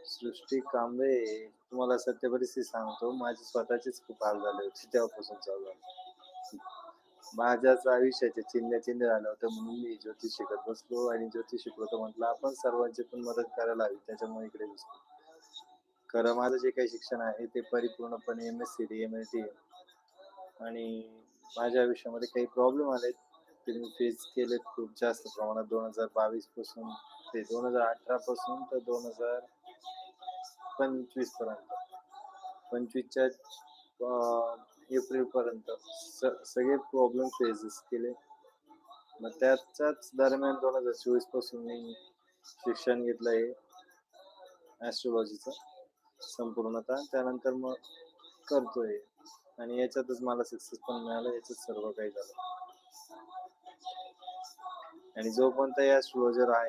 सृष्टी कांबळे, तुम्हाला सत्य परिस्थिती सांगतो. माझे स्वतःचेच खूप हाल झाले होते तेव्हापासून चालू झालं. माझ्याच आयुष्याचे चिंध्या-चिंध्या झालं होतं म्हणून मी ज्योतिष शिकत बसलो आणि ज्योतिष शिकलो तर म्हटलं आपण सर्वांची पण मदत करायला हवी. त्याच्यामुळे इकडे बसलो. खरं माझं जे काही शिक्षण आहे ते परिपूर्णपणे एम-एस-सी-डी, एम-एल-टी आणि माझ्या आयुष्यामध्ये काही प्रॉब्लेम आलेत, ते मी फेस केलेत खूप जास्त प्रमाणात 2022 पासून ते 2018 पासून तर 2025 पर्यंत. 25च्या एप्रिलपर्यंत सगळे प्रॉब्लेम फेसेस केले. मग त्याच्याच दरम्यान 2024 पासून मी शिक्षण घेतलं आहे ॲस्ट्रोलॉजीचं संपूर्णतः. त्यानंतर मग करतोय आणि याच्यातच मला सक्सेस पण मिळालं. याच्यात सर्व काही झालं आणि जो कोणताही ॲस्ट्रोलॉजर आहे